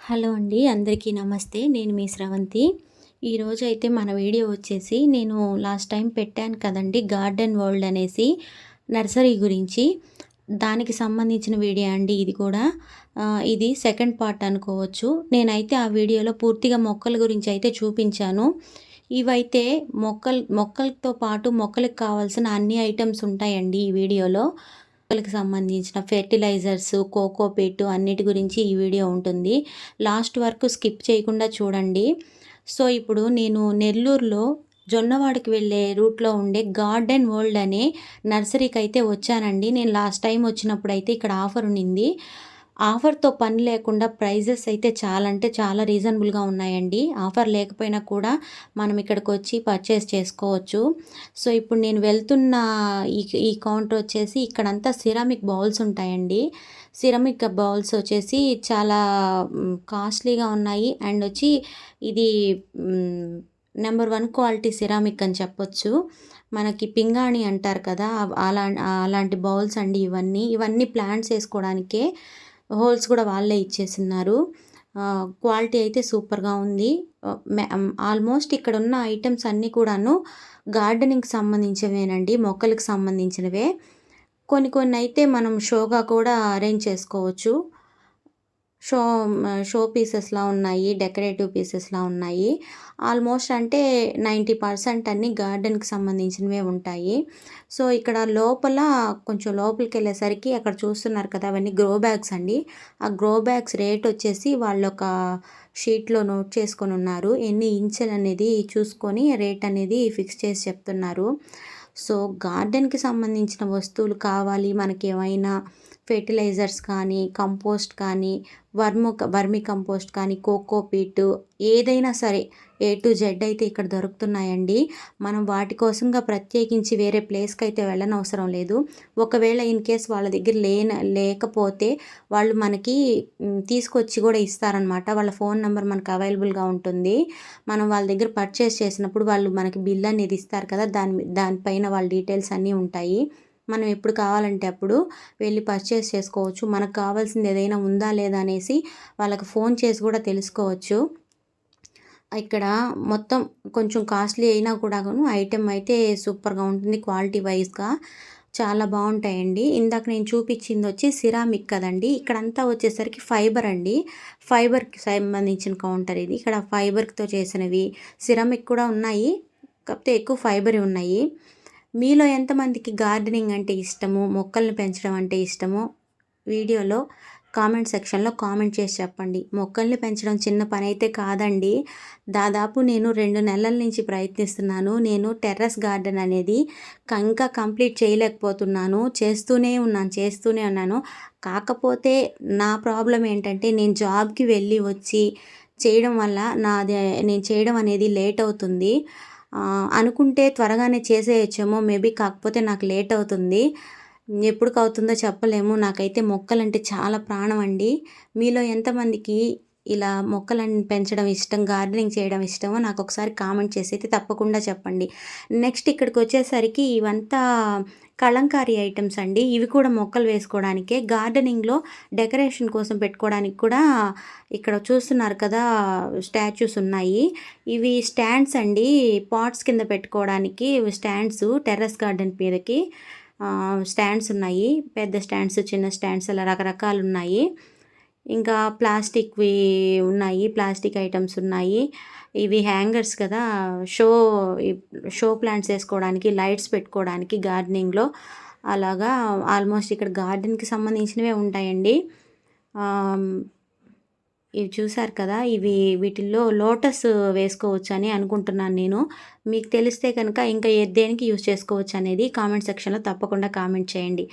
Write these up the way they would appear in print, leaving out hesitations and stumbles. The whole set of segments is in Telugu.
హలో అండి. అందరికీ నమస్తే. నేను మీ స్రవంతి. ఈరోజైతే మన వీడియో వచ్చేసి నేను లాస్ట్ టైం పెట్టాను కదండీ! గార్డెన్ వరల్డ్ అనేసి నర్సరీ గురించి. దానికి సంబంధించిన వీడియో అండి ఇది కూడా. ఇది సెకండ్ పార్ట్ అనుకోవచ్చు. నేనైతే ఆ వీడియోలో పూర్తిగా మొక్కల గురించి అయితే చూపించాను. ఇవైతే మొక్కలతో పాటు మొక్కలకు కావాల్సిన అన్ని ఐటెమ్స్ ఉంటాయండి ఈ వీడియోలో. మొక్కలకు సంబంధించిన ఫెర్టిలైజర్స్, కోకోపీట్ అన్నిటి గురించి ఈ వీడియో ఉంటుంది. లాస్ట్ వరకు స్కిప్ చేయకుండా చూడండి. సో, ఇప్పుడు నేను నెల్లూరులో జొన్నవాడకి వెళ్ళే రూట్‌లో ఉండే గార్డెన్ వరల్డ్ అనే నర్సరీకైతే వచ్చానండి. నేను లాస్ట్ టైం వచ్చినప్పుడైతే ఇక్కడ ఆఫర్ ఉండింది. ఆఫర్‌తో పని లేకుండా ప్రైజెస్ అయితే చాలా అంటే చాలా రీజనబుల్‌గా ఉన్నాయండి. ఆఫర్ లేకపోయినా కూడా మనం ఇక్కడికొచ్చి పర్చేస్ చేసుకోవచ్చు. సో, ఇప్పుడు నేను వెళ్తున్న ఈ కౌంటర్ వచ్చేసి ఇక్కడంతా సిరామిక్ బౌల్స్ ఉంటాయండి. సిరామిక్ బౌల్స్ వచ్చేసి చాలా కాస్ట్‌లీగా ఉన్నాయి. అండ్ వచ్చి ఇది నంబర్ 1 క్వాలిటీ సిరామిక్ అని చెప్పొచ్చు. మనకి పింగాణి అంటారు కదా! అలాంటి బౌల్స్ అండి ఇవన్నీ. ఇవన్నీ ప్లాంట్స్ ఏసుకోవడానికే. హోల్స్ కూడా వాళ్ళే ఇచ్చేసున్నారు. క్వాలిటీ అయితే సూపర్‌గా ఉంది. ఆల్మోస్ట్ ఇక్కడున్న ఐటెమ్స్ అన్నీ కూడాను గార్డెనింగ్‌కి సంబంధించినవేనండి. మొక్కలకు సంబంధించినవే. కొన్నైతే మనం షోగా కూడా అరేంజ్ చేసుకోవచ్చు. షో షో పీసెస్‌లా ఉన్నాయి. డెకరేటివ్ పీసెస్‌లా ఉన్నాయి. ఆల్మోస్ట్ అంటే 90% అన్నీ గార్డెన్‌కి సంబంధించినవే ఉంటాయి. సో, ఇక్కడ లోపల కొంచెం లోపలికెళ్ళేసరికి అక్కడ చూస్తున్నారు కదా! అవన్నీ గ్రో బ్యాగ్స్ అండి. ఆ గ్రో బ్యాగ్స్ రేట్ వచ్చేసి వాళ్ళొక షీట్‌లో నోట్ చేసుకొనున్నారు. ఎన్ని ఇంచులనేది చూసుకొని రేట్ అనేది ఫిక్స్ చేసి చెప్తున్నారు. సో, గార్డెన్‌కి సంబంధించిన వస్తువులు కావాలి మనకేమైనా ఫెర్టిలైజర్స్ కానీ, కంపోస్ట్ కానీ, వర్మి కంపోస్ట్ కానీ, కోకోపీట్ ఏదైనా సరే ఏ టు జెడ్ అయితే ఇక్కడ దొరుకుతున్నాయండి. మనం వాటి కోసంగా ప్రత్యేకించి వేరే ప్లేస్‌కైతే వెళ్ళనవసరం లేదు. ఒకవేళ ఇన్ కేస్ వాళ్ళ దగ్గర లేకపోతే వాళ్ళు మనకి తీసుకొచ్చి కూడా ఇస్తారనమాట. వాళ్ళ ఫోన్ నంబర్ మనకు అవైలబుల్‌గా ఉంటుంది. మనం వాళ్ళ దగ్గర పర్చేస్ చేసినప్పుడు వాళ్ళు మనకి బిల్ అనేది ఇస్తారు కదా! దానిపైన వాళ్ళ డీటెయిల్స్ అన్నీ ఉంటాయి. మనం ఎప్పుడు కావాలంటే అప్పుడు వెళ్ళి పర్చేస్ చేసుకోవచ్చు. మనకు కావాల్సింది ఏదైనా ఉందా లేదా అనేసి వాళ్ళకి ఫోన్ చేసి కూడా తెలుసుకోవచ్చు. ఇక్కడ మొత్తం కొంచెం కాస్ట్లీ అయినా కూడాను ఐటెమ్ అయితే సూపర్‌గా ఉంటుంది క్వాలిటీ వైస్‌గా. చాలా బావుంటాయండి. ఇందాక నేను చూపించిందొచ్చి సిరామిక్ కదండీ! ఇక్కడంతా వచ్చేసరికి ఫైబర్ అండి. ఫైబర్‌కి సంబంధించిన కౌంటర్ ఇది. ఇక్కడ ఫైబర్‌తో చేసినవి, సిరామిక్ కూడా ఉన్నాయి. కాకపోతే ఎక్కువ ఫైబరే ఉన్నాయి. మీలో ఎంతమందికి గార్డెనింగ్ అంటే ఇష్టము, మొక్కల్ని పెంచడం అంటే ఇష్టమో వీడియోలో కామెంట్ సెక్షన్‌లో కామెంట్ చేసి చెప్పండి. మొక్కల్ని పెంచడం చిన్న పనైతే కాదండి. దాదాపు నేను 2 నెలల నుంచి ప్రయత్నిస్తున్నాను. నేను టెర్రస్ గార్డెన్ అనేది ఇంకా కంప్లీట్ చేయలేకపోతున్నాను. చేస్తూనే ఉన్నాను. కాకపోతే నా ప్రాబ్లమ్ ఏంటంటే నేను జాబ్‌కి వెళ్ళి వచ్చి చేయడం వల్ల నేను చేయడం అనేది లేట్ అవుతుంది. అనుకుంటే త్వరగానే చేసేయచ్చేమో మేబీ, కాకపోతే నాకు లేట్ అవుతుంది. ఎప్పుడుకవుతుందో చెప్పలేము. నాకైతే మొక్కలంటే చాలా ప్రాణం అండి. మీలో ఎంతమందికి ఇలా మొక్కలను పెంచడం ఇష్టం, గార్డెనింగ్ చేయడం ఇష్టమో నాకొకసారి కామెంట్ చేసైతే తప్పకుండా చెప్పండి. నెక్స్ట్ ఇక్కడికొచ్చేసరికి ఇవంతా కలంకారీ ఐటెమ్స్ అండి. ఇవి కూడా మొక్కలు వేసుకోవడానికే. గార్డెనింగ్‌లో డెకరేషన్ కోసం పెట్టుకోవడానికి కూడా ఇక్కడ చూస్తున్నారు కదా! స్టాచ్యూస్ ఉన్నాయి. ఇవి స్టాండ్స్ అండి. పాట్స్ కింద పెట్టుకోవడానికి స్టాండ్స్ టెర్రస్ గార్డెన్ మీదకి స్టాండ్స్ ఉన్నాయి. పెద్ద స్టాండ్స్, చిన్న స్టాండ్స్ అలా రకరకాలున్నాయి. ఇంకా ప్లాస్టిక్‌వి ఉన్నాయి. ప్లాస్టిక్ ఐటెమ్స్ ఉన్నాయి. ఇవి హ్యాంగర్స్ కదా! షో షో ప్లాంట్స్ ఏసుకోవడానికి, లైట్స్ పెట్టుకోవడానికి గార్డెనింగ్‌లో అలాగా ఆల్మోస్ట్ ఇక్కడ గార్డెన్‌కి సంబంధించినవే ఉంటాయండి. ఇవి చూసారు కదా! వీటిల్లో లోటస్ వేసుకోవచ్చని అనుకుంటున్నాను నేను. మీకు తెలిస్తే కనుక ఇంకా దేనికి యూజ్ చేసుకోవచ్చనేది కామెంట్ సెక్షన్‌లో తప్పకుండా కామెంట్ చేయండి.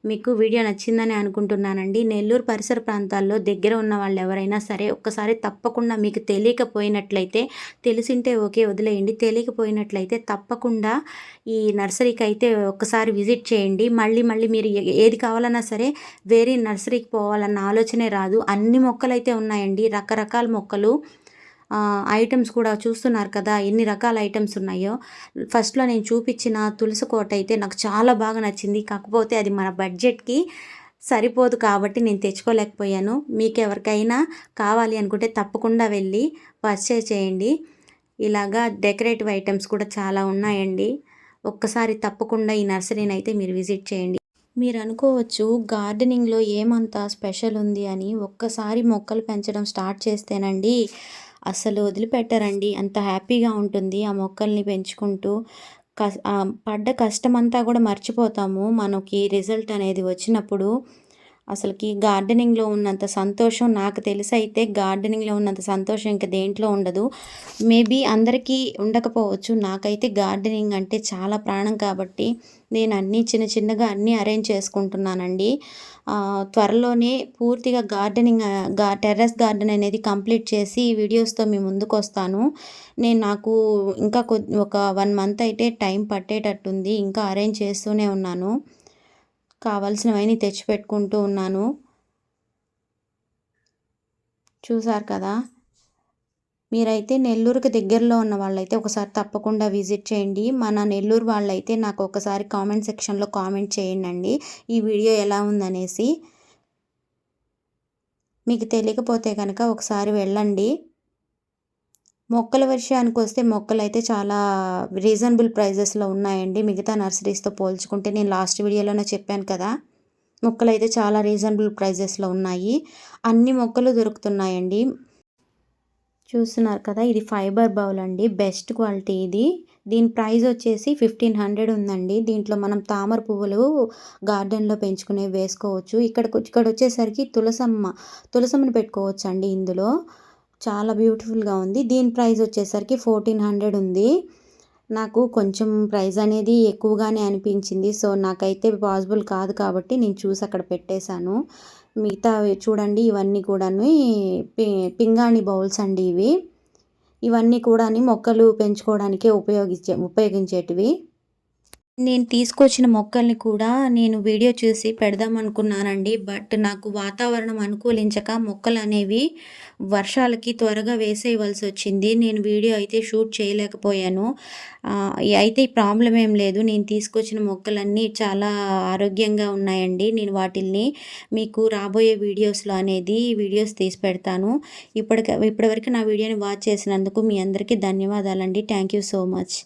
మీకు వీడియో నచ్చిందని అనుకుంటున్నానండి. నెల్లూరు పరిసర ప్రాంతాల్లో దగ్గర ఉన్న వాళ్ళెవరైనా సరే ఒక్కసారి తప్పకుండా మీకు తెలియకపోయినట్లయితే, తెలిసుంటే ఓకే వదిలేయండి. తెలియకపోయినట్లయితే తప్పకుండా ఈ నర్సరీకైతే ఒక్కసారి విజిట్ చేయండి. మళ్ళీ మీరు ఏది కావాలన్నా సరే వేరే నర్సరీకి పోవాలన్న ఆలోచనే రాదు. అన్ని మొక్కలైతే ఉన్నాయండి. రకరకాల మొక్కలు. ఐటెమ్స్ కూడా చూస్తున్నారు కదా! ఎన్ని రకాల ఐటెమ్స్ ఉన్నాయో. ఫస్ట్‌లో నేను చూపించిన తులసి కోట అయితే నాకు చాలా బాగా నచ్చింది. కాకపోతే అది మన బడ్జెట్‌కి సరిపోదు కాబట్టి నేను తెచ్చుకోలేకపోయాను. మీకు ఎవరికైనా కావాలి అనుకుంటే తప్పకుండా వెళ్ళి పర్చేజ్ చేయండి. ఇలాగా డెకరేటివ్ ఐటెమ్స్ కూడా చాలా ఉన్నాయండి. ఒక్కసారి తప్పకుండా ఈ నర్సరీని అయితే మీరు విజిట్ చేయండి. మీరు అనుకోవచ్చు గార్డెనింగ్లో ఏమంత స్పెషల్ ఉంది అని. ఒక్కసారి మొక్కలు పెంచడం స్టార్ట్ చేస్తేనండి అసలు వదిలిపెట్టరండి. అంత హ్యాపీగా ఉంటుంది ఆ మొక్కల్ని పెంచుకుంటూ. పడ్డ కష్టమంతా కూడా మర్చిపోతాము మనకి రిజల్ట్ అనేది వచ్చినప్పుడు. అసలుకి గార్డెనింగ్లో ఉన్నంత సంతోషం నాకు తెలిసైతే గార్డెనింగ్లో ఉన్నంత సంతోషం ఇంక దేంట్లో ఉండదు. మేబీ అందరికీ ఉండకపోవచ్చు. నాకైతే గార్డెనింగ్ అంటే చాలా ప్రాణం కాబట్టి నేను అన్నీ చిన్న చిన్నగా అన్నీ అరేంజ్ చేసుకుంటున్నానండి. త్వరలోనే పూర్తిగా గార్డెనింగ్ టెర్రస్ గార్డెన్ అనేది కంప్లీట్ చేసి వీడియోస్తో మీ ముందుకొస్తాను. నాకు ఇంకా ఒక 1 మంత్ అయితే టైం పట్టేటట్టుంది. ఇంకా అరేంజ్ చేస్తూనే ఉన్నాను. కావాల్సినవన్నీ తెచ్చిపెట్టుకుంటూ ఉన్నాను. చూసారు కదా! మీరైతే నెల్లూరుకి దగ్గరలో ఉన్న వాళ్ళైతే ఒకసారి తప్పకుండా విజిట్ చేయండి. మన నెల్లూరు వాళ్ళైతే నాకు ఒకసారి కామెంట్ సెక్షన్‌లో కామెంట్ చేయండండి. ఈ వీడియో ఎలా ఉందనేసి. మీకు తెలియకపోతే కనుక ఒకసారి వెళ్ళండి. మొక్కల విషయానికొస్తే మొక్కలైతే చాలా రీజనబుల్ ప్రైజెస్‌లో ఉన్నాయండి. మిగతా నర్సరీస్‌తో పోల్చుకుంటే నేను లాస్ట్ వీడియోలోనే చెప్పాను కదా! మొక్కలైతే చాలా రీజనబుల్ ప్రైజెస్‌లో ఉన్నాయి. అన్ని మొక్కలు దొరుకుతున్నాయండి. చూస్తున్నారు కదా! ఇది ఫైబర్ బౌల్ అండి. బెస్ట్ క్వాలిటీ ఇది. దీని ప్రైస్ వచ్చేసి 1500 ఉందండి. దీంట్లో మనం తామర పువ్వులు గార్డెన్‌లో పెంచుకునేవి వేసుకోవచ్చు. ఇక్కడొచ్చేసరికి తులసమ్మని పెట్టుకోవచ్చండి ఇందులో. చాలా బ్యూటిఫుల్‌గా ఉంది. దీని ప్రైస్ వచ్చేసరికి 1400 ఉంది. నాకు కొంచెం ప్రైస్ అనేది ఎక్కువగానే అనిపించింది. సో, నాకైతే పాసిబుల్ కాదు కాబట్టి నేను చూసి అక్కడ పెట్టేశాను. మిగతావి చూడండి ఇవన్నీ కూడాని పింగాణి బౌల్స్ అండి ఇవి. ఇవన్నీ కూడాని మొక్కలు పెంచుకోవడానికే ఉపయోగించేటివి. నేను తీసుకొచ్చిన మొక్కల్ని కూడా నేను వీడియో చూసి పెడదామనుకున్నానండి. బట్ నాకు వాతావరణం అనుకూలించక మొక్కలనేవి వర్షాలకి త్వరగా వేసేయవలసొచ్చింది. నేను వీడియో అయితే షూట్ చేయలేకపోయాను. అయితే ఈ ప్రాబ్లమ్ ఏం లేదు. నేను తీసుకొచ్చిన మొక్కలన్నీ చాలా ఆరోగ్యంగా ఉన్నాయండి. నేను వాటిల్ని మీకు రాబోయే వీడియోస్‌లో అనేది వీడియోస్ తీసి పెడతాను. ఇప్పటివరకు నా వీడియోని వాచ్ చేసినందుకు మీ అందరికీ ధన్యవాదాలండి. Thank you so much.